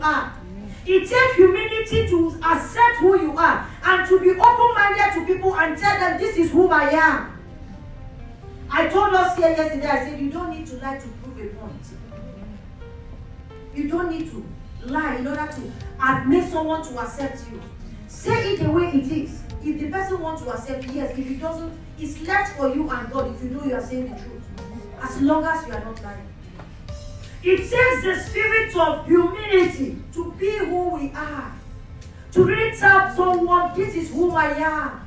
are. It takes humility to accept who you are and to be open-minded to people and tell them, this is who I am. I told us here yesterday, I said, you don't need to lie to prove a point. You don't need to lie in order to make someone to accept you. Say it the way it is. If the person wants to accept, yes. If he doesn't, it's left for you and God if you know you are saying the truth. As long as you are not lying. It takes the spirit of humility to be who we are. To really tell someone, this is who I am.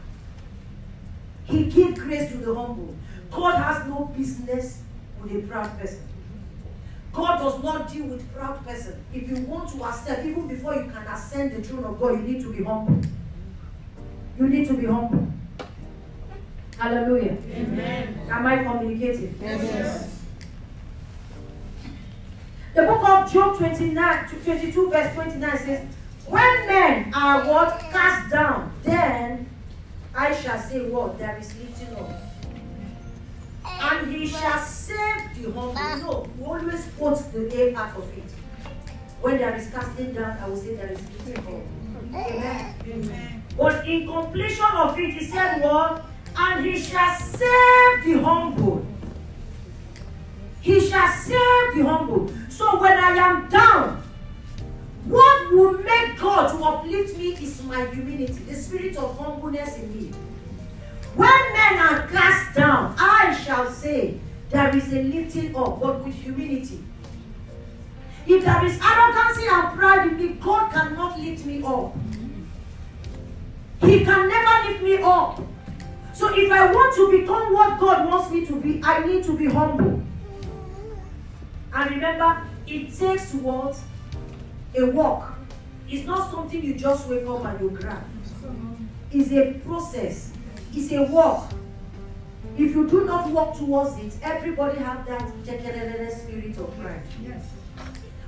He gives grace to the humble. God has no business with a proud person. God does not deal with proud person. If you want to accept, even before you can ascend the throne of God, you need to be humble. You need to be humble. Hallelujah. Amen. Am I communicating? Yes. The book of Job 22 verse 29 says, when men are what? Cast down, then I shall say what? There is lifting up. And he shall save the humble. No, we always quote the A part of it. When there is casting down, I will say there is lifting up. Amen. Amen. But in completion of it, he said what? And he shall save the humble. He shall save the humble. So when I am down, what will make God to uplift me is my humility, the spirit of humbleness in me. When men are cast down, I shall say there is a lifting up, but with humility. If there is arrogancy and pride in me, God cannot lift me up. He can never lift me up. So if I want to become what God wants me to be, I need to be humble. And remember, it takes what? A walk. It's not something you just wake up and you grab. It's a process. It's a walk. If you do not walk towards it, everybody have that spirit of pride. Yes.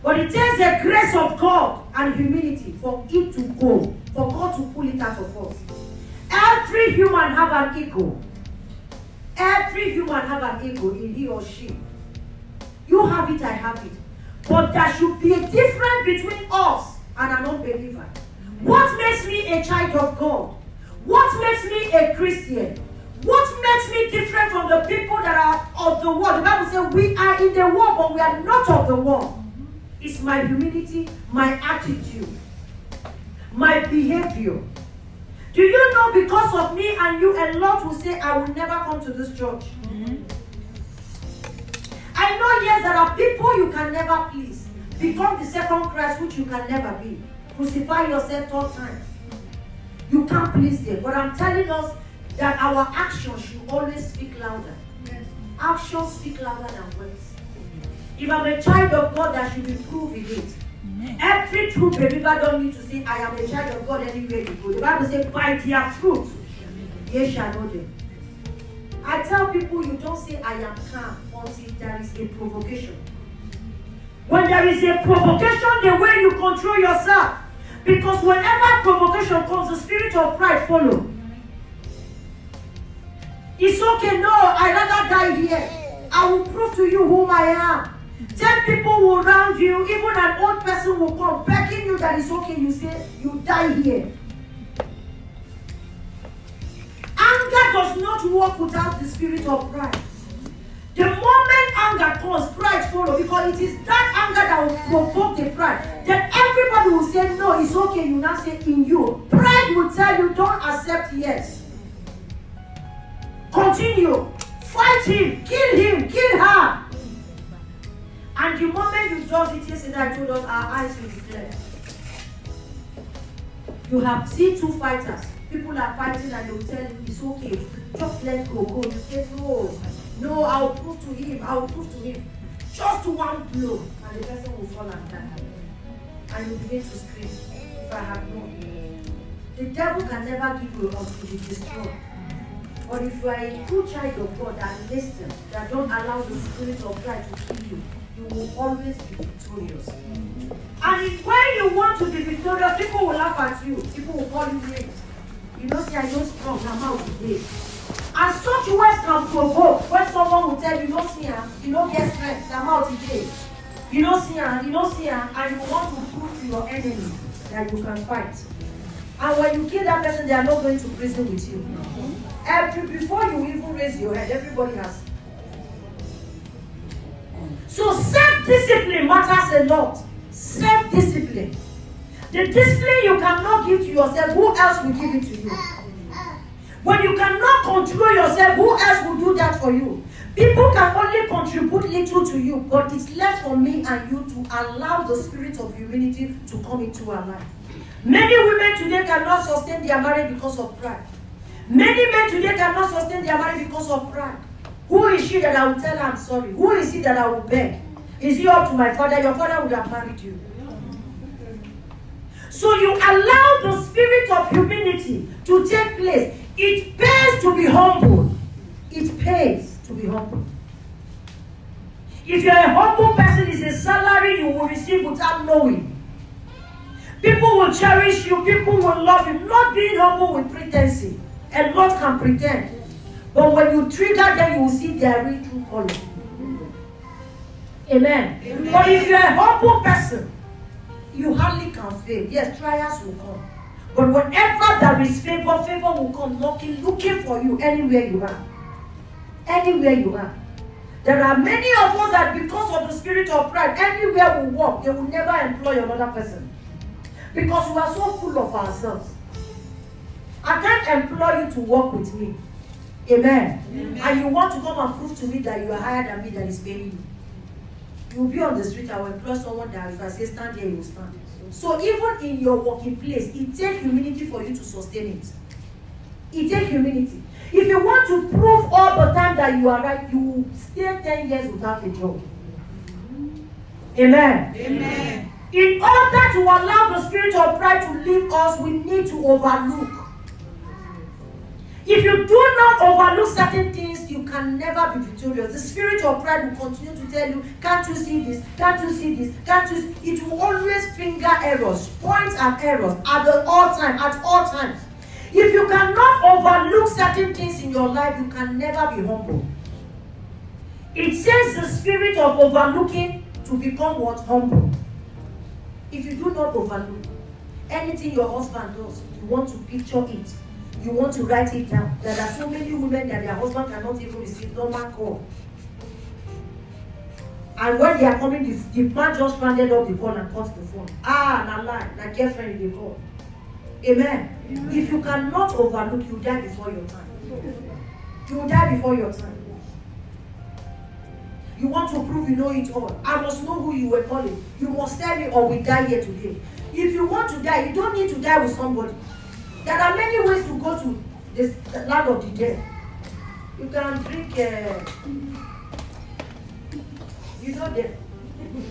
But it takes the grace of God and humility for it to go, for God to pull it out of us. Every human have an ego. Every human have an ego in he or she. You have it, I have it. But there should be a difference between us and an unbeliever. What makes me a child of God? What makes me a Christian? What makes me different from the people that are of the world? The Bible says we are in the world, but we are not of the world. It's my humility, my attitude, my behavior. Do you know because of me and you, a lot will say, I will never come to this church. I know, yes, there are people you can never please. Become the second Christ, which you can never be. Crucify yourself all times. You can't please them. But I'm telling us that our actions should always speak louder. Yes. Actions speak louder than words. If I'm a child of God, that should be proof in it. Amen. Every true believer don't need to say, I am a child of God anywhere you go. The Bible says, by their fruit, ye shall know them. I tell people, you don't say, I am calm until there is a provocation. When there is a provocation, the way you control yourself. Because whenever provocation comes, the spirit of pride follows. It's okay, no, I'd rather die here. I will prove to you whom I am. 10 people will round you, even an old person will come begging you that it's okay. You say, you die here. Anger does not work without the spirit of pride. The moment anger comes, pride follows, because it is that anger that will provoke the pride. Then everybody will say, no, it's okay. You now say, in you. Pride will tell you, don't accept yes. Continue. Fight him. Kill her. And the moment you just it yesterday, I told us our eyes will be clear. You have seen two fighters. People are fighting and they will tell you, it's okay. Just let go. You say, no, I'll prove to him. Just one blow. And the person will fall and die. And you begin to scream, if I had known. The devil can never give you up to be destroyed. But if you are a true child of God and listen, that don't allow the spirit of pride to kill you, you will always be victorious. And if when you want to be victorious, people will laugh at you. People will call you names. You know, say, I know strong, I'm out today. And such words can provoke when someone will tell you, no, see, you know, get strength, I'm out today. You don't see her, and you want to prove to your enemy that you can fight. And when you kill that person, they are not going to prison with you. Before you even raise your head, everybody has. So self-discipline matters a lot. Self-discipline. The discipline you cannot give to yourself, who else will give it to you? When you cannot control yourself, who else will do that for you? People can only contribute little to you, but it's left for me and you to allow the spirit of humility to come into our life. Many women today cannot sustain their marriage because of pride. Many men today cannot sustain their marriage because of pride. Who is she that I will tell her I'm sorry? Who is he that I will beg? Is he up to my father? Your father would have married you. So you allow the spirit of humility to take place. It pays to be humble. It pays to be humble. If you're a humble person, it's a salary you will receive without knowing. People will cherish you. People will love you. Not being humble with pretense. A lot can pretend. But when you trigger them, you will see their real true color. Amen. Amen. But if you're a humble person, you hardly can fail. Yes, trials will come. But whenever there is favor, favor will come knocking, looking for you anywhere you are. Anywhere you are. There are many of us that because of the spirit of pride, anywhere we walk, they will never employ another person. Because we are so full of ourselves. I can't employ you to work with me. Amen. Amen. And you want to come and prove to me that you are higher than me that is paying you. You will be on the street, I will employ someone that if I say stand here, you will stand. So even in your working place, it takes humility for you to sustain it. It takes humility. If you want to prove all the time that you are right, you will stay 10 years without a job. Amen. Amen. In order to allow the spirit of pride to leave us, we need to overlook. If you do not overlook certain things, you can never be victorious. The spirit of pride will continue to tell you, can't you see this? Can't you see this? Can't you see? It will always finger errors, point at errors at all times. If you cannot overlook certain things in your life, you can never be humble. It says the spirit of overlooking to become what? Humble. If you do not overlook anything your husband does, you want to picture it. You want to write it down. There are so many women that their husband cannot even receive normal call. And when they are coming, the man just rounded up the call and cut the phone. Na lie, na girlfriend they call. Amen. Amen. If you cannot overlook, you die before your time. You will die before your time. You want to prove you know it all. I must know who you were calling. You must tell me or we die here today. If you want to die, you don't need to die with somebody. There are many ways to go to the land of the dead. You can drink, you know, the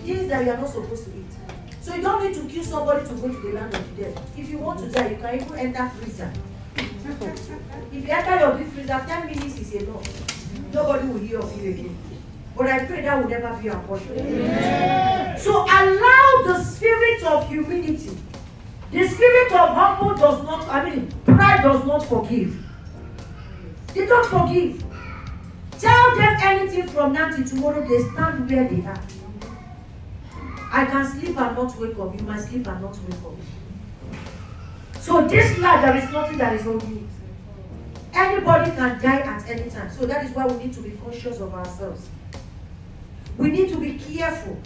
things that you are not supposed to eat. So you don't need to kill somebody to go to the land of the dead. If you want to die, you can even enter freezer. If you enter your big freezer, 10 minutes is enough. Nobody will hear of you again. But I pray that will never be our portion. Yeah. So allow the spirit of humility. The spirit of humble does not, pride does not forgive. They don't forgive. Tell them anything from now till tomorrow, they stand where they are. I can sleep and not wake up. You might sleep and not wake up. So this life, there is nothing that is holding it. Anybody can die at any time. So that is why we need to be conscious of ourselves. We need to be careful.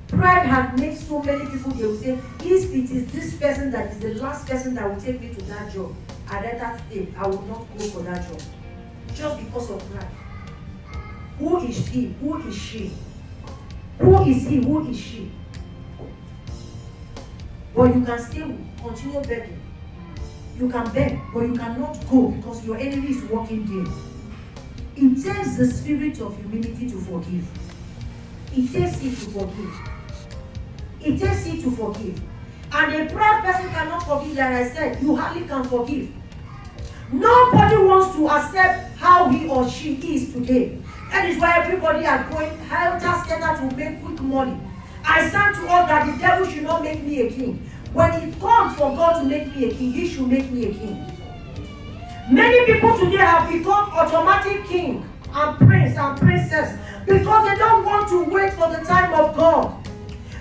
Pride has made so many people, they will say, if it is this person that is the last person that will take me to that job, I'd rather stay. I will not go for that job. Just because of pride. Who is he? Who is she? Who is he? Who is she? But you can still continue begging. You can beg, but you cannot go because your enemy is walking there. It takes the spirit of humility to forgive. It takes it to forgive. It takes it to forgive. And a proud person cannot forgive, like I said, you hardly can forgive. Nobody wants to accept how he or she is today. That is why everybody are going helter-skelter to make quick money. I stand to all that the devil should not make me a king. When it comes for God to make me a king, he should make me a king. Many people today have become automatic king and prince and princess because they don't want to wait for the time of God.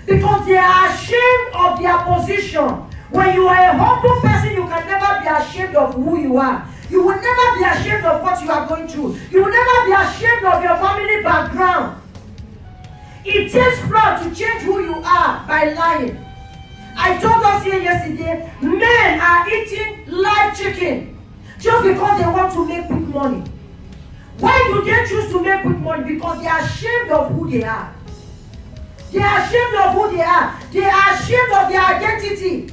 Because they are ashamed of their position. When you are a humble person, you can never be ashamed of who you are. You will never be ashamed of what you are going through. You will never be ashamed of your family background. It takes pride to change who you are by lying. I told us here yesterday, men are eating live chicken just because they want to make quick money. Why do they choose to make quick money? Because they are ashamed of who they are. They are ashamed of who they are. They are ashamed of their identity.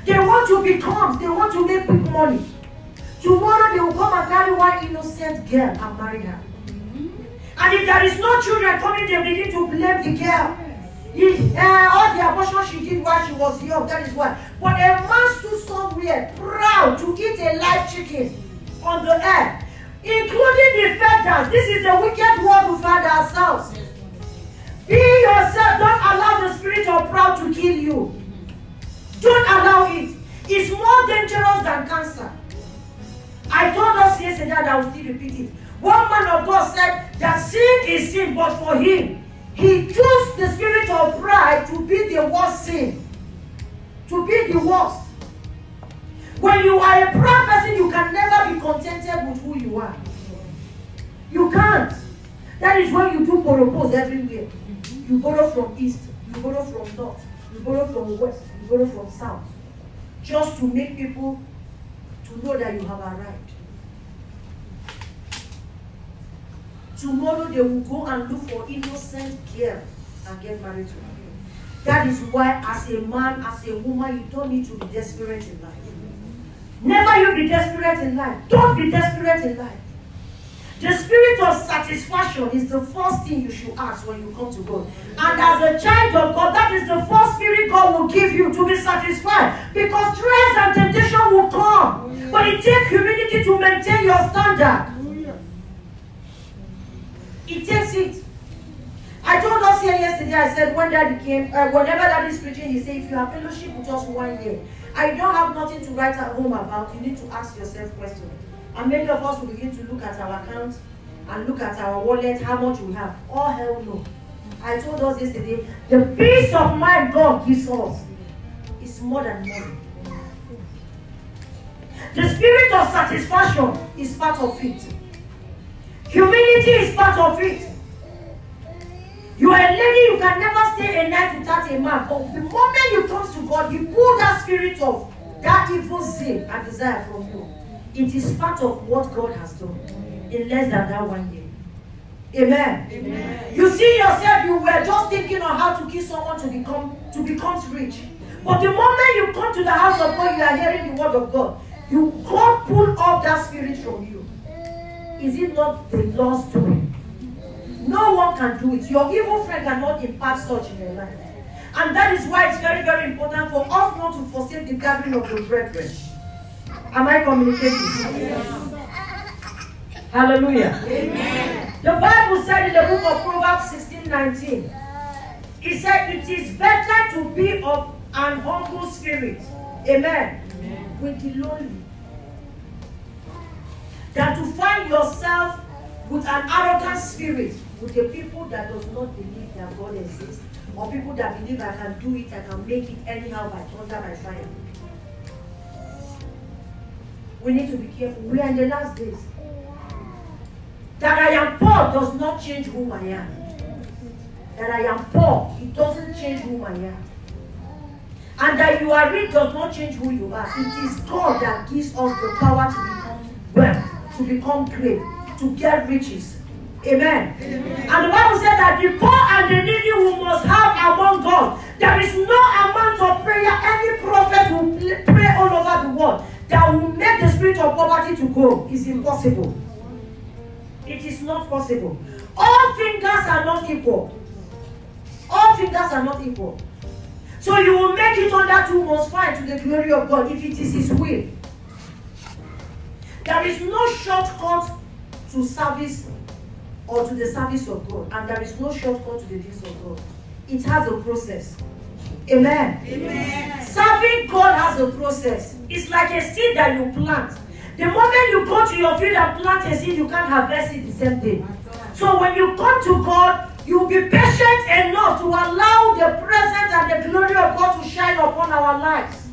They want to become, they want to make quick money. Tomorrow they will come and carry one innocent girl and marry her. And if there is no children coming, they begin to blame the girl. All the abortion she did while she was young, that is why. But a man stood somewhere proud to eat a live chicken on the air, including the fact that this is the wicked world we find ourselves. Be yourself. Don't allow the spirit of pride to kill you. Don't allow it. It's more dangerous than cancer. I told us yesterday and I will still repeat it. One man of God said that sin is sin, but for him, he chose the spirit of pride to be the worst sin. To be the worst. When you are a proud person, you can never be contented with who you are. You can't. That is when you do borrow everywhere. You borrow from east, you borrow from north, you borrow from west, you borrow from south. Just to make people to know that you have arrived. Tomorrow they will go and look for innocent girl and get married to her. That is why as a man, as a woman, you don't need to be desperate in life. Never you be desperate in life. Don't be desperate in life. The spirit of satisfaction is the first thing you should ask when you come to God. And as a child of God, that is the first spirit God will give you to be satisfied. Because trials and temptation will come. But it takes humility to maintain your standard. It takes it. I told us here yesterday, I said when Daddy came, whenever Daddy is preaching, he said, if you have fellowship with us 1 year, I don't have nothing to write at home about, you need to ask yourself questions. And many of us will begin to look at our accounts and look at our wallet, how much we have. Oh, hell no. I told us yesterday, the peace of mind God gives us is more than money. The spirit of satisfaction is part of it. Humility is part of it. You are a lady, you can never stay a night without a man. But the moment you come to God, He pull that spirit of that evil zeal and desire from you. It is part of what God has done in less than that 1 year. Amen. Amen. You see yourself, you were just thinking on how to kill someone to become rich. But the moment you come to the house of God, you are hearing the word of God. God pull up that spirit from you. Is it not the Lord's doing? No one can do it. Your evil friend cannot impart such in your life. And that is why it's very, very important for us not to forsake the gathering of the brethren. Am I communicating? Yes. Hallelujah. Amen. The Bible said in the book of Proverbs 16:19, it said, it is better to be of an humble spirit. Amen. Amen. With the lonely, than to find yourself with an arrogant spirit with the people that does not believe that God exists, or people that believe I can do it, I can make it anyhow by thunder, by fire. We need to be careful. We are in the last days. That I am poor does not change who I am. That I am poor, it doesn't change who I am. And that you are rich does not change who you are. It is God that gives us the power to become wealth, to become great, to get riches. Amen. Amen. And the Bible said that the poor and the needy we must have among God. There is no amount of prayer any prophet will pray all over the world that will make the spirit of poverty to go. It's impossible. It is not possible. All fingers are not equal. All fingers are not equal. So you will make it under 2 months fine to the glory of God if it is His will. There is no shortcut to service or to the service of God, and there is no shortcut to the things of God. It has a process. Amen. Amen. Serving God has a process. It's like a seed that you plant. The moment you go to your field and plant a seed, you can't harvest it the same day. So when you come to God, You will be patient enough to allow the presence and the glory of God to shine upon our lives.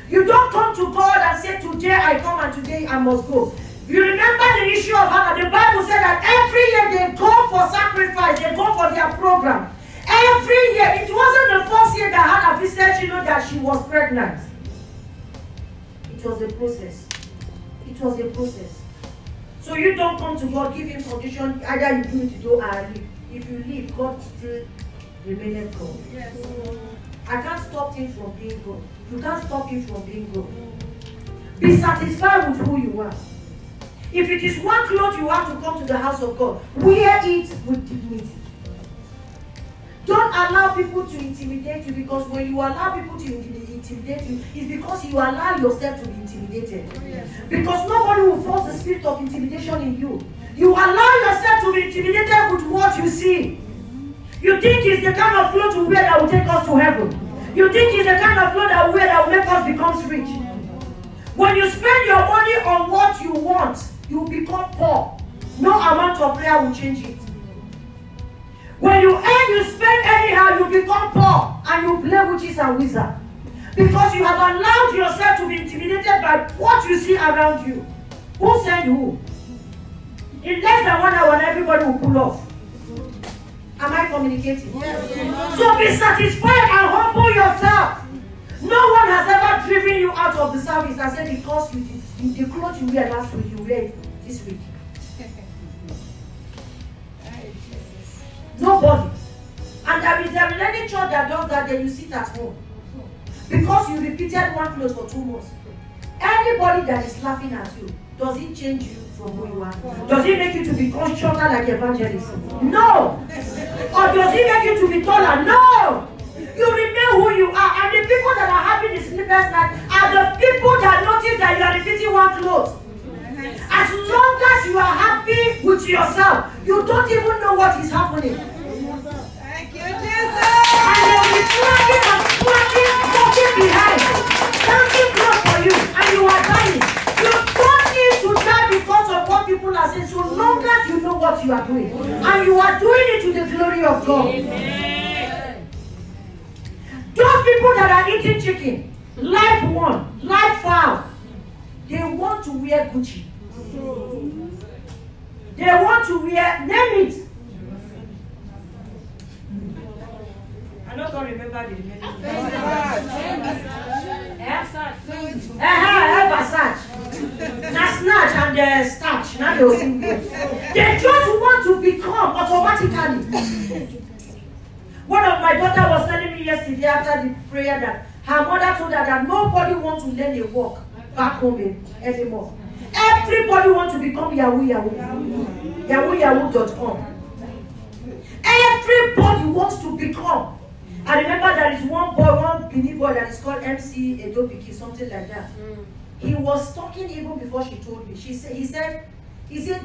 You don't come to God and say, today I come and today I must go. You remember the issue of Hannah. The Bible said that every year they go for sacrifice, they go for their program. Every year. It wasn't the first year that Hannah visited Shiloh that she was pregnant. It was a process. It was a process. So you don't come to God, give him condition, either you do it, you do, or leave. If you leave, God still remains God. Yes. I can't stop him from being God. You can't stop him from being God. Be satisfied with who you are. If it is one cloth you have to come to the house of God, wear it with dignity. Don't allow people to intimidate you, because when you allow people to intimidate you, it's because you allow yourself to be intimidated. Because nobody will force the spirit of intimidation in you. You allow yourself to be intimidated with what you see. You think it's the kind of clothes you wear that will take us to heaven. You think it's the kind of clothes that we wear that will make us become rich. When you spend your money on what you want, you become poor. No amount of prayer will change it. When you earn, you spend anyhow, you become poor and you play witches and wizards. Because you have allowed yourself to be intimidated by what you see around you. Who sent who? In less than 1 hour, everybody will pull off. Am I communicating? Yes. So be satisfied and humble yourself. No one has ever driven you out of the service and said, because the clothes you wear last week, you wear it this week. Nobody. And there is any church that does that, then you sit at home. Because you repeated one clothes for 2 months. Anybody that is laughing at you, does it change you from who you are? Does it make you to become shorter like evangelists? No. Or does it make you to be taller? No. You remain who you are. And the people that are having the sleepless night are the people that notice that you are repeating one clothes. As long as you are happy with yourself, you don't even know what is happening. Thank you, Jesus. And they will be clapping and clapping, walking behind, dancing close for you, and you are dying. You don't need to die because of what people are saying, so long as you know what you are doing. And you are doing it to the glory of God. Amen. Those people that are eating chicken, live one, live fowl, they want to wear Gucci. They want to wear, name it. I don't remember the name. Versace. Now snatch and starch. Now they just want to become automatically. One of my daughter was telling me yesterday after the prayer that her mother told her that nobody wants to learn a work back home anymore. Everybody wants to become Yahoo. Yahoo.com. Everybody wants to become. I remember there is one Benin boy that is called MC Edobiki, something like that. He was talking even before she told me. He said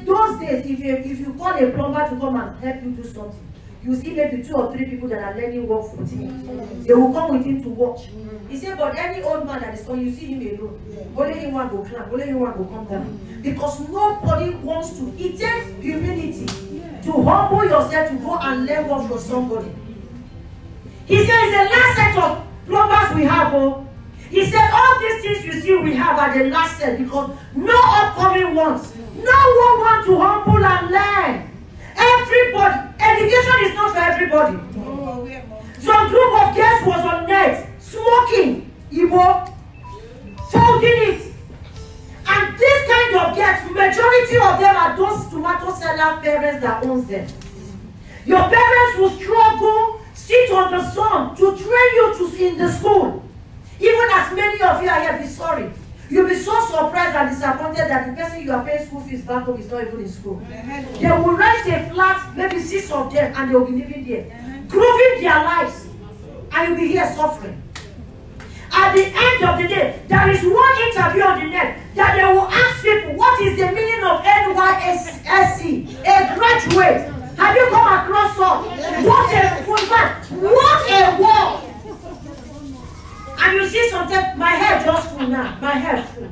those days, if you call a plumber to come and help you do something, you see maybe 2 or 3 people that are learning work with him. They will come with him to watch. He said, but any old man that is coming, you see him alone. Only him one will climb, only him one will come down. Because nobody wants to. It takes humility to humble yourself to go and learn work from somebody. He said, it's the last set of plumbers we have. Oh. He said, all these things you see we have are the last set because no upcoming ones. No one wants to humble and learn. Everybody. Education is not for everybody. Some group of girls was on net, smoking, folding it. And this kind of girls, majority of them are those tomato seller parents that owns them. Your parents will struggle, sit on the sun to train you in the school. Even as many of you are here, be sorry. You'll be so surprised and disappointed that the person you are paying school fees back home is not even in school. They will rent a flat, maybe 6 of them, and they will be living there, grooving their lives, and you'll be here suffering. At the end of the day, there is one interview on the net that they will ask people, what is the meaning of NYSC? A graduate. Have you come across some? What a war! And you see sometimes, my hair just full now. My hair full.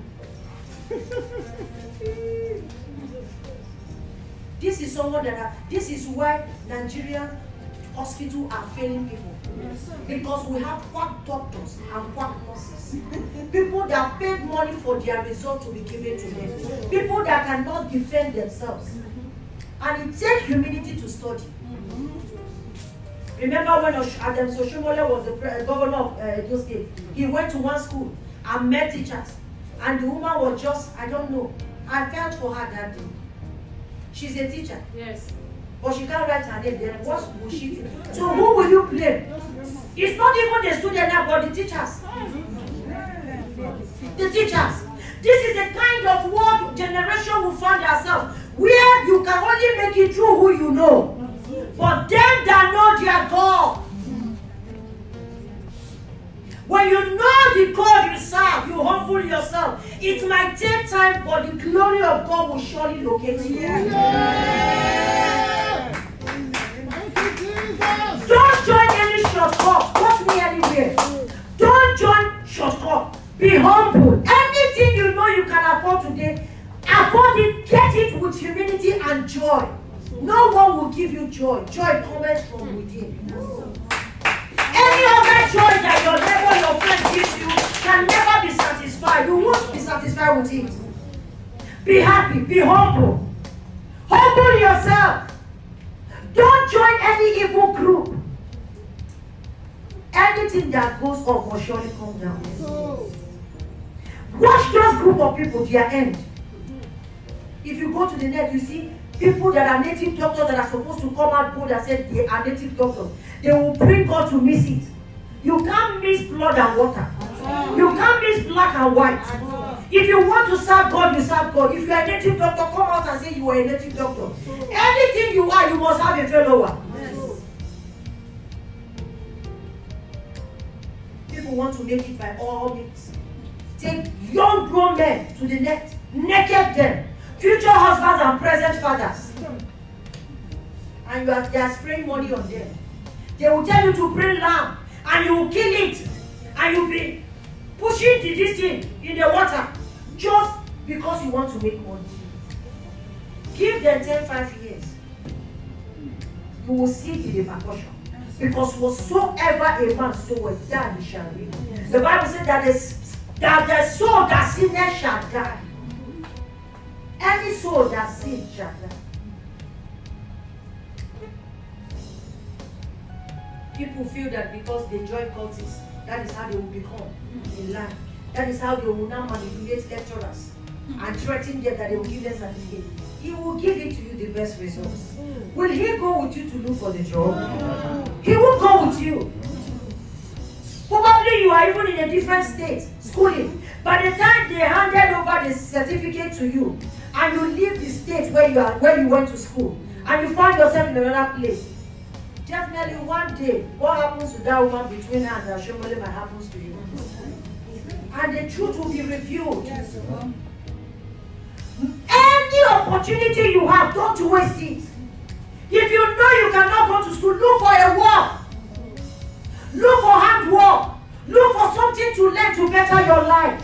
This is someone this is why Nigerian hospitals are failing people. Because we have quack doctors and quack nurses. People that paid money for their result to be given to them. People that cannot defend themselves. And it takes humility to study. Remember when Adams Oshomole was the governor of Edo State? He went to one school and met teachers. And the woman was just, I don't know. I felt for her that day. She's a teacher. Yes. But she can't write her name there. What's bullshit? So who will you blame? It's not even the student now, but the teachers. The teachers. This is the kind of world generation we find ourselves, where you can only make it through who you know. But them that know their God. When you know the God you serve, you humble yourself. It might take time, but the glory of God will surely locate you. Don't join any shortcut. Walk me anywhere. Don't join shortcut. Be humble. Anything you know you can afford today, afford it, get it with humility and joy. No one will give you joy. Joy comes from within. Any other joy that your neighbor, your friend gives you can never be satisfied. You won't be satisfied with it. Be happy. Be humble. Humble yourself. Don't join any evil group. Anything that goes up will surely come down. Watch those group of people, their end. If you go to the net, you see people that are native doctors that are supposed to come out bold and say they are native doctors. They will bring God to miss it. You can't miss blood and water. You can't miss black and white. If you want to serve God, you serve God. If you are a native doctor, come out and say you are a native doctor. Anything you are, you must have a follower. People want to make it by all means. Take young grown men to the net, naked them. Future husbands and present fathers. And they are spraying money on them. They will tell you to bring lamb and you will kill it. And you'll be pushing this thing in the water just because you want to make money. Give them 10-5 years. You will see the repercussion. Because whatsoever a man soweth, that he shall reap. The Bible says that the soul that sinneth shall die. Any soul that sins shall die. People feel that because they join cultists, that is how they will become in life. That is how they will now manipulate lecturers and threaten them that they will give them certificate. He will give it to you the best results. Will he go with you to look for the job? He will go with you. Probably you are even in a different state, schooling. By the time they handed over the certificate to you, and you leave the state where you went to school, and you find yourself in another place, definitely one day, what happens to that woman between her and Oshomole might happen to you. And the truth will be revealed. Yes, any opportunity you have, don't waste it. If you know you cannot go to school, look for a work. Look for hard work. Look for something to learn to better your life.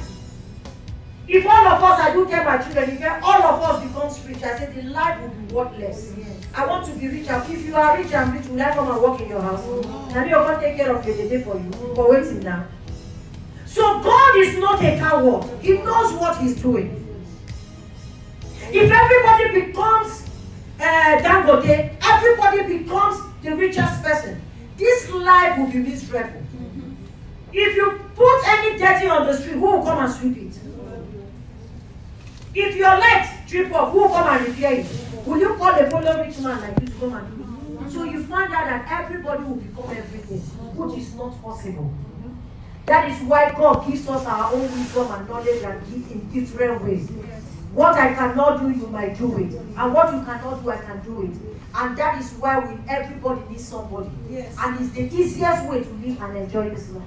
If all of us, I do tell my children, if all of us become rich, I say the life will be worthless. I want to be rich. If you are rich and rich, will I come and work in your house? And you can take care of your day for you. But waiting now. So God is not a coward. He knows what he's doing. If everybody becomes Dangote, everybody becomes the richest person, this life will be miserable. If you put any dirty on the street, who will come and sweep it? If your legs trip off, who will come and repair it? Will you call a fellow rich man like you to come and do it? So you find out that everybody will become everything, which is not possible. That is why God gives us our own wisdom and knowledge and gift in different ways. What I cannot do, you might do it. And what you cannot do, I can do it. And that is why everybody needs somebody. Yes. And it's the easiest way to live and enjoy this life.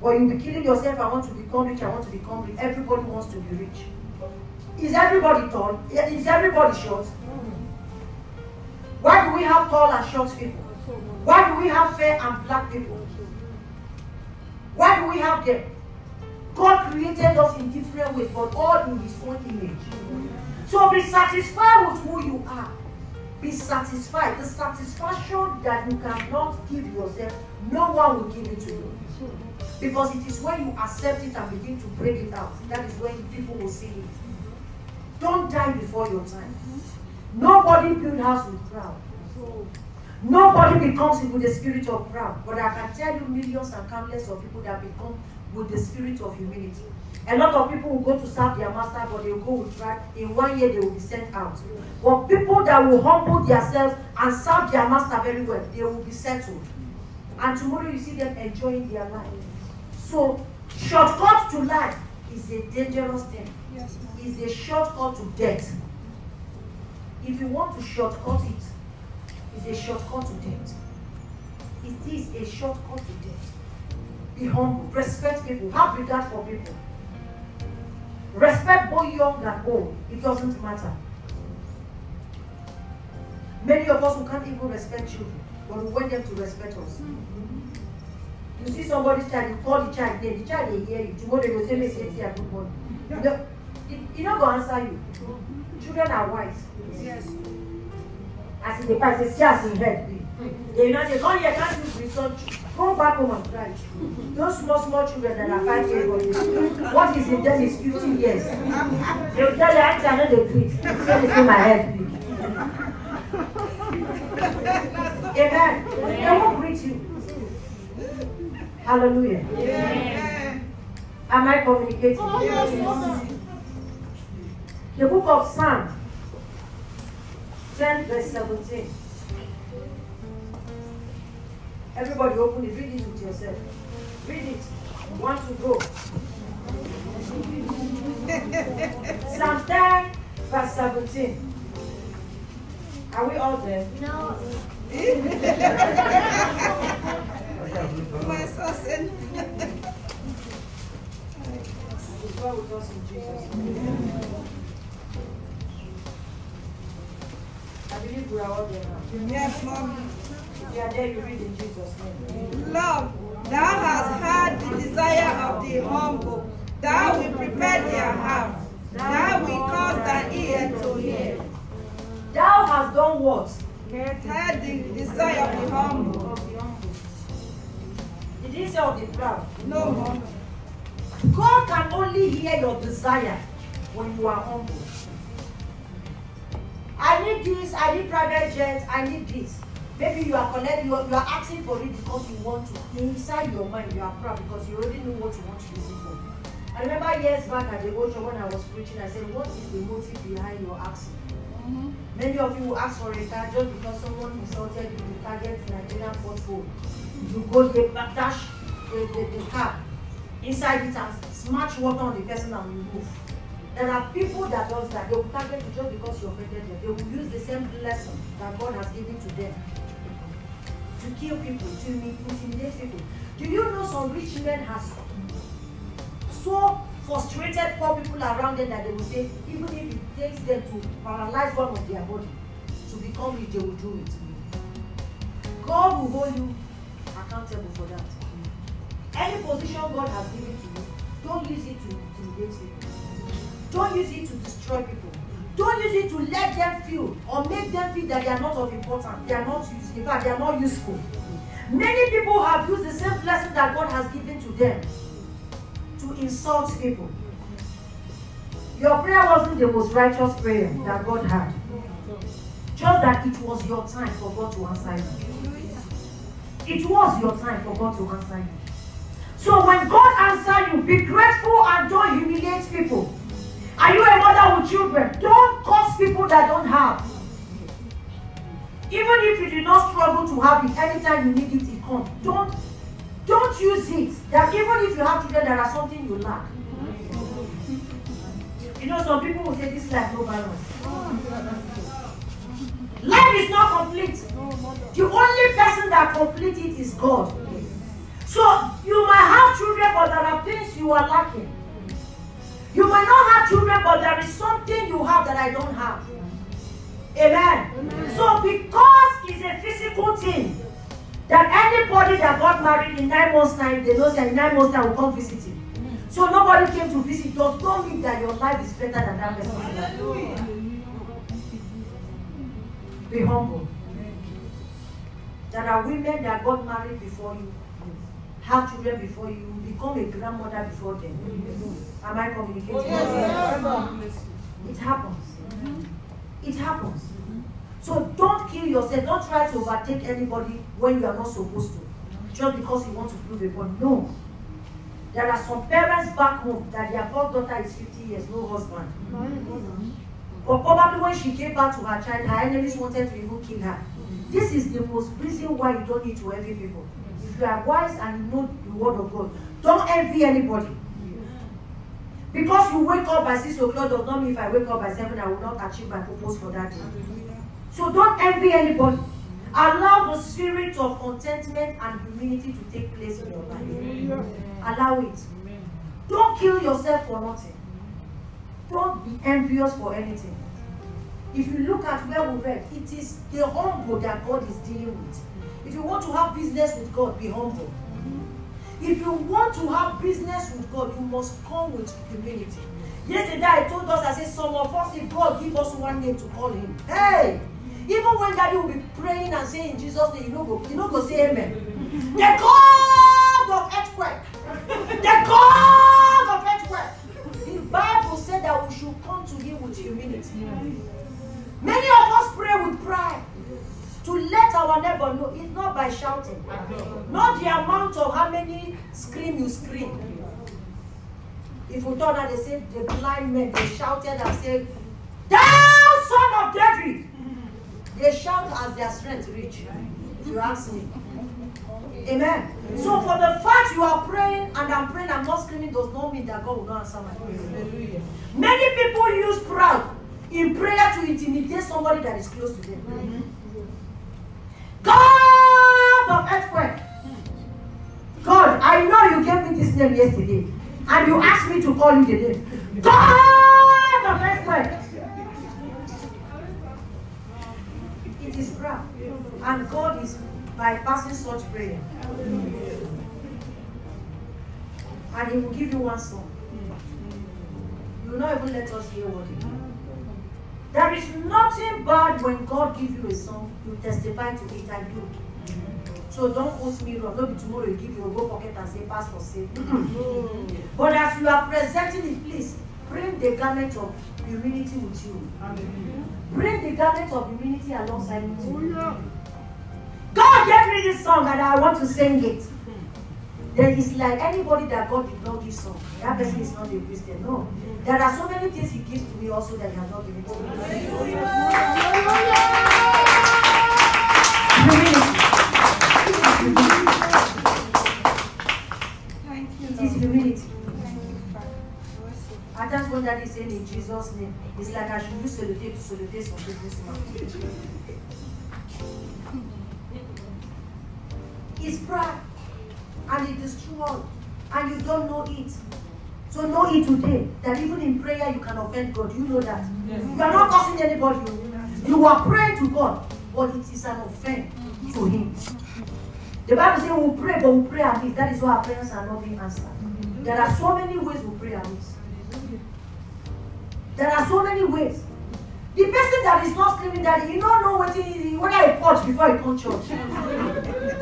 Or you'll be killing yourself, I want to become rich, I want to become rich. Everybody wants to be rich. Is everybody tall? Is everybody short? Why do we have tall and short people? Why do we have fair and black people? Why do we have them? God created us in different ways, but all in his own image. So be satisfied with who you are. Be satisfied. The satisfaction that you cannot give yourself, no one will give it to you. Because it is when you accept it and begin to bring it out, that is when people will see it. Don't die before your time. Nobody builds house with pride. Nobody becomes with the spirit of pride. But I can tell you millions and countless of people that become with the spirit of humility. A lot of people will go to serve their master, but they will go with pride. In 1 year, they will be sent out. But people that will humble themselves and serve their master very well, they will be settled. And tomorrow you see them enjoying their life. So, shortcut to life is a dangerous thing. Yes, It's a shortcut to death. If you want to shortcut it, it's a shortcut to death. It is a shortcut to death. Be humble. Respect people. Have regard for people. Respect both young and old. It doesn't matter. Many of us who can't even respect children, but we want them to respect us. You see somebody's child, you call the child name, the child will hear you. Tomorrow they will say, "Let's say good morning." You don't go answer you. Children are wise. Yes. As the parents say, "Yes, in head." They will not say, "Come here, can't you research? Go back home and cry." Those small children that are 5 years old, what is in them is 50 years. They will tell you, "Auntie, I know they preach." Say, "They see my head big." Amen. They won't preach you. Hallelujah. Yeah. Am I communicating? Oh, yes. The book of Psalms 10 verse 17. Everybody open it, read it with yourself. Read it. Want to go. Psalm 10 verse 17. Are we all there? No. My son. It's well with us in Jesus' name. I believe we are all there now. Yes, Mommy. If you are there, you read in Jesus' name. Lord, thou hast heard the desire of the humble. Thou wilt prepare their heart. Thou wilt cause thine ear to hear. Thou hast done what? Heard the desire of the humble. It didn't say of the proud. No, Mommy. God can only hear your desire when you are humble. I need this, I need private jets, I need this. Maybe you are collecting, you are asking for it because you want to. Inside your mind, you are proud because you already know what you want to use it for. I remember years back at the old church when I was preaching, I said, what is the motive behind your asking? Many of you will ask for a car just because someone insulted you, you target Nigerian portfolio. You go there, dash the car inside it and smash water on the person and you move. There are people that does that. They will target you just because you offended them. They will use the same lesson that God has given to them to kill people, to intimidate people. Do you know some rich men has so frustrated poor people around them that they will say, even if it takes them to paralyze one of their body to become rich, they will do it. God will hold you accountable for that. Any position God has given to you, don't use it to intimidate people. Don't use it to destroy people. Don't use it to let them feel or make them feel that they are not of importance. They are not useful. In fact, they are not useful. Many people have used the same blessing that God has given to them to insult people. Your prayer wasn't the most righteous prayer that God had. Just that it was your time for God to answer you. It was your time for God to answer you. So when God answers you, be grateful and don't humiliate people. Are you a mother with children? Don't curse people that don't have. Even if you do not struggle to have it, anytime you need it, it comes. Don't use it. That even if you have children, there are something you lack. You know, some people will say this life no balance. Life is not complete. The only person that completes it is God. So you might have children, but there are things you are lacking. You might not have children, but there is something you have that I don't have. Amen. So because it's a physical thing, that anybody that got married in 9 months' time, they know that in 9 months' time will come visit him. So nobody came to visit. Don't mean that your life is better than that person's life. Be humble. There are women that got married before you, have children before you, become a grandmother before them. Am I communicating? Yes. It happens. It happens. So don't kill yourself. Don't try to overtake anybody when you are not supposed to. Just because you want to prove a point. No. There are some parents back home that their first daughter is 50 years, no husband. But probably when she gave birth to her child, her enemies wanted to even kill her. This is the most reason why you don't need to envy people. If you are wise and you know the word of God, don't envy anybody. Because you wake up by 6 o'clock does not mean if I wake up by 7, I will not achieve my purpose for that day. So don't envy anybody. Allow the spirit of contentment and humility to take place in your life. Allow it. Don't kill yourself for nothing. Don't be envious for anything. If you look at where we read, it is the humble that God is dealing with. If you want to have business with God, be humble. If you want to have business with God, you must come with humility. Yesterday I told us, I said, some of us, if God give us one name to call him, hey, even when Daddy will be praying and saying in Jesus' name, you know go say amen. The God of earthquake, the God of earthquake. The Bible said that we should come to him with humility. Many of us pray with pride. To let our neighbor know, it's not by shouting. Not the amount of how many scream you scream. If we thought that they said the blind men, they shouted and said, "Thou son of David!" They shout as their strength reach. If you ask me. Amen. So for the fact you are praying and I'm praying, I'm not screaming, does not mean that God will not answer my prayer. Many people use pride in prayer to intimidate somebody that is close to them. God of earthquake. God, I know you gave me this name yesterday. And you asked me to call you the name. God of earthquake. It is prayer. And God is bypassing such prayer. And he will give you one song. You will not even let us hear what it is. There is nothing bad when God gives you a song, you testify to it and do. So don't quote me wrong. Maybe tomorrow you give your go pocket and say, Pastor, say. But as you are presenting it, please bring the garment of humility with you. Bring the garment of humility alongside you. God gave me this song and I want to sing it. There is like anybody that God did not give song. That person is not a Christian. No. There are so many things he gives to me also that he has not given to me. Thank you, It is humility. And that's what Daddy is saying in Jesus' name. It's like I should use sellotape to sellotape some businessman. It's pride. And it is true. And you don't know it. So know it today. That even in prayer you can offend God. You know that. Yes. You are not cursing anybody. You are praying to God. But it is an offense to him. The Bible says we'll pray, but we'll pray amiss. That is why our prayers are not being answered. There are so many ways we pray amiss. There are so many ways. The person that is not screaming that you don't know whether he purge before he comes to church.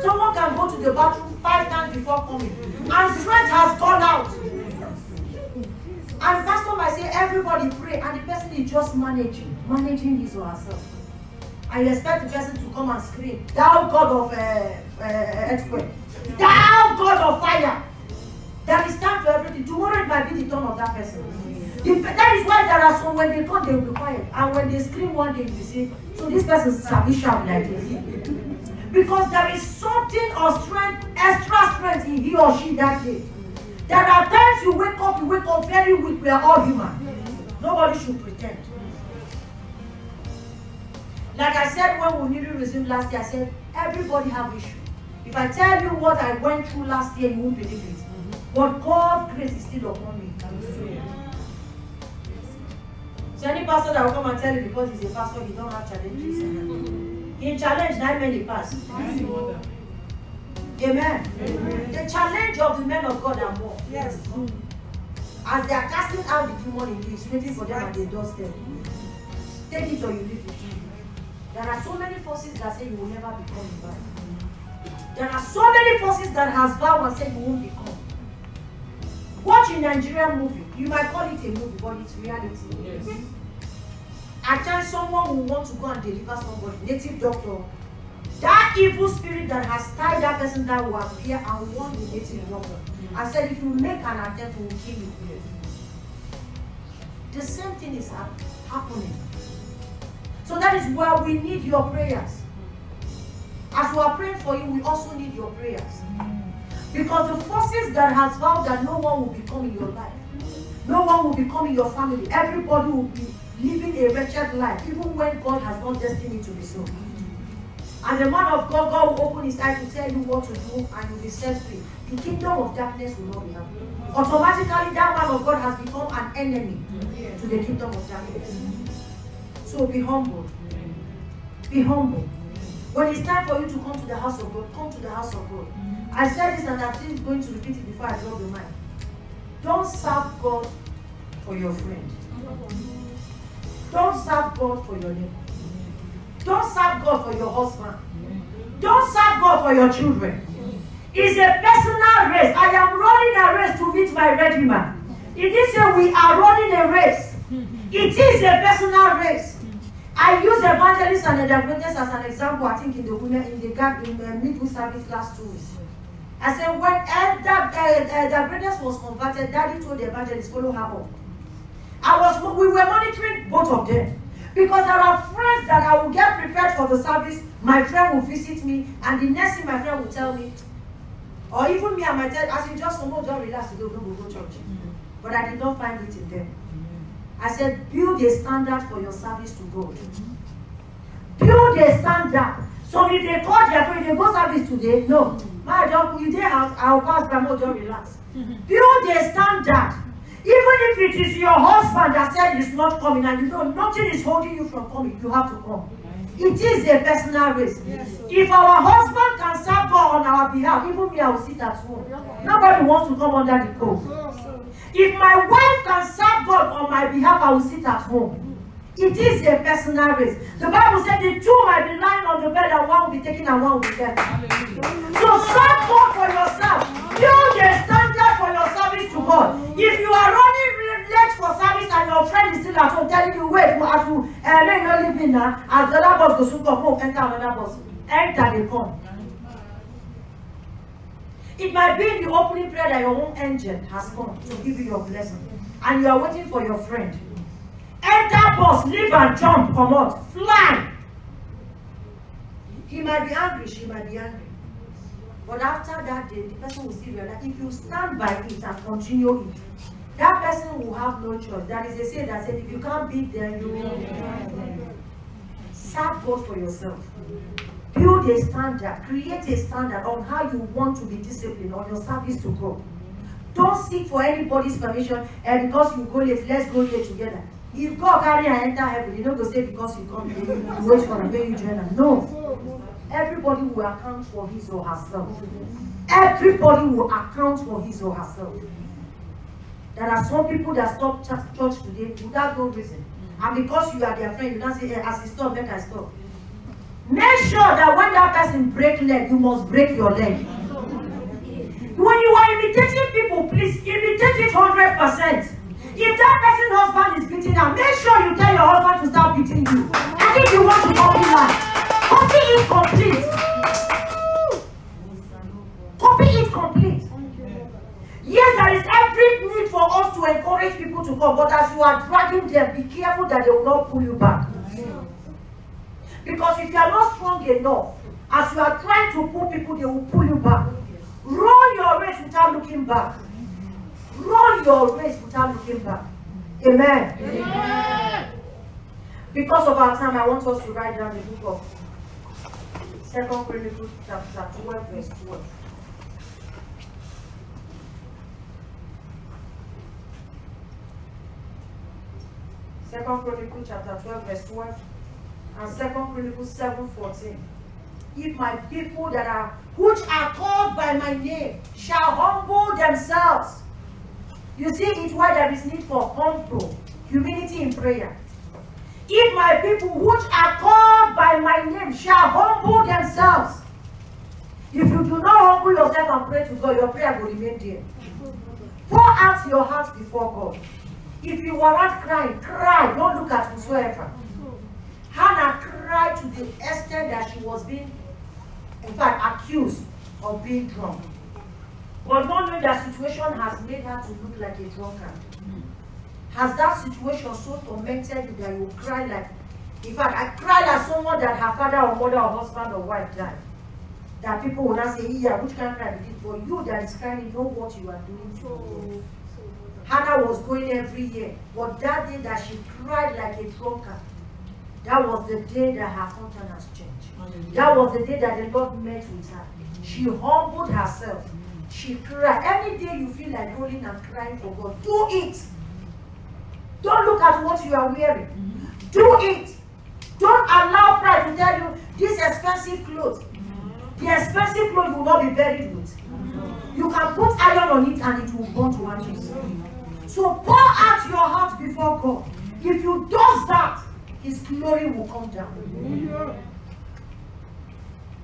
Someone can go to the bathroom 5 times before coming. And strength has gone out. And pastor might say everybody pray and the person is just managing his or herself. And you expect the person to come and scream, "Thou God of earthquake, thou God of fire." There is time for everything. Tomorrow it might be the turn of that person. That is why there are some, when they come, they will be quiet. And when they scream one day, you see, so this person is a bishop like this. Because there is something of strength, extra strength in he or she that day. There are times you wake up very weak. We are all human. Nobody should pretend. Like I said when we nearly resumed last year, I said, everybody have issue. If I tell you what I went through last year, you won't believe it. But God's grace is still upon me. So any pastor that will come and tell you because he's a pastor, he don't have challenges. He challenge 9 men he pass. Amen. Amen. The challenge of the men of God are more. Yes. As they are casting out the demon in you, it's waiting for them at the doorstep. Take it or you leave it. There are so many forces that say you will never become a man. There are so many forces that has vowed and said you won't become. Watch a Nigerian movie. You might call it a movie, but it's reality. Yes. At times, someone will want to go and deliver somebody, native doctor. That evil spirit that has tied that person that will appear and warn the native doctor and said, if you make an attempt, we will kill you. Yes. The same thing is happening. So that is why we need your prayers. As we are praying for you, we also need your prayers. Because the forces that has vowed that no one will become in your life, no one will become in your family, everybody will be living a wretched life, even when God has not destined it to be so. And the man of God, God will open his eyes to tell you what to do and you'll be set free. The kingdom of darkness will not be happening. Automatically, that man of God has become an enemy to the kingdom of darkness. So be humble. Be humble. When it's time for you to come to the house of God, come to the house of God. I said this and I'm still going to repeat it before I drop the mic. Don't serve God for your friend. Don't serve God for your neighbor. Don't serve God for your husband. Don't serve God for your children. It's a personal race. I am running a race to meet my Redeemer. It is a we are running a race. It is a personal race. I use evangelists and evangelist as an example. I think in the women in the midweek service last 2 weeks. I said when the evangelist was converted, Daddy told the evangelist follow her up. We were monitoring both of them because there are friends that I will get prepared for the service. My friend will visit me, and the next thing my friend will tell me, or even me, I might tell, as you just come, don't relax, don't go church. But I did not find it in them. I said, build a standard for your service to God. Build a standard. So if they call their friend, they go service today, no. My job, you there, I'll pass by more, don't relax. Build a standard. Even if it is your husband that said he's not coming and you know nothing is holding you from coming, you have to come. It is a personal race. Yes. If our husband can serve God on our behalf, even me, I will sit at home. Nobody wants to come under the code. If my wife can serve God on my behalf, I will sit at home. It is a personal race. The Bible said the two might be lying on the bed and one will be taken and one will be left. So serve God for yourself. Build a standard for your service to God. If you are running late for service and your friend is still at home telling you, wait, as you may not live in now, as the other bus goes to come, enter another bus. Enter, they come. It might be in the opening prayer that your own angel has come to give you your blessing. And you are waiting for your friend. Enter bus, leave and jump, come out, fly. He might be angry, she might be angry. But after that day, the person will still realize if you stand by it and continue it, that person will have no choice. That is a saying that said, if you can't beat them, you will. Serve God for yourself. Build a standard, create a standard on how you want to be disciplined on your service to God. Don't seek for anybody's permission and because you go late, let's go late together. If God carry and enter heaven, you don't go say because you come here, you wait for them, then you join them. No. Everybody will account for his or herself. Everybody will account for his or herself. There are some people that stop church today without no reason. And because you are their friend, you don't say, hey, as he stop, let us stop. Make sure that when that person break leg, you must break your leg. When you are imitating people, please imitate it 100%. If that person's husband is beating her, make sure you tell your husband to start beating you. And if you want to copy life, copy it complete. Copy it complete. Yes, there is every need for us to encourage people to come, but as you are dragging them, be careful that they will not pull you back. Because if you are not strong enough, as you are trying to pull people, they will pull you back. Run your race without looking back. Run your race without looking back. Amen. Amen. Because of our time, I want us to write down the book of 2 Chronicles chapter 12, verse 12. 2 Chronicles chapter 12, verse 12. And 2 Chronicles 7:14. If my people that are which are called by my name shall humble themselves. You see, it's why there is need for humble humility in prayer. If my people which are called by my name shall humble themselves. If you do not humble yourself and pray to God, your prayer will remain there. Pour out your heart before God. If you were not crying, cry. Don't look at whosoever. Hannah cried to the extent that she was being, in fact, accused of being drunk. But not knowing that situation has made her to look like a drunkard. Has that situation so tormented you that you cry like, in fact, I cried like someone that her father or mother or husband or wife died. That people will not say, yeah, which kind of cry did it? For you that is crying, you know what you are doing to God. Hannah was going every year, but that day that she cried like a drunkard, that was the day that her countenance changed. That was the day that the Lord met with her. She humbled herself. She cried. Any day you feel like rolling and crying for God, do it. Don't look at what you are wearing. Do it. Don't allow pride to tell you this expensive clothes. The expensive clothes will not be buried with. You can put iron on it and it will burn to ashes. So pour out your heart before God. If you do that, His glory will come down.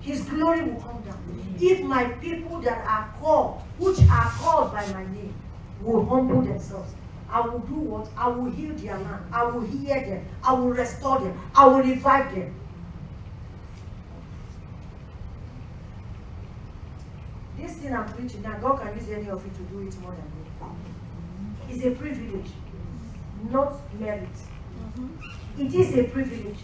His glory will come down. If my people that are called, which are called by my name, will humble themselves, I will do what? I will heal their land. I will heal them. I will restore them. I will revive them. This thing I'm preaching now, God can use any of you to do it more than me. It's a privilege, not merit. It is a privilege.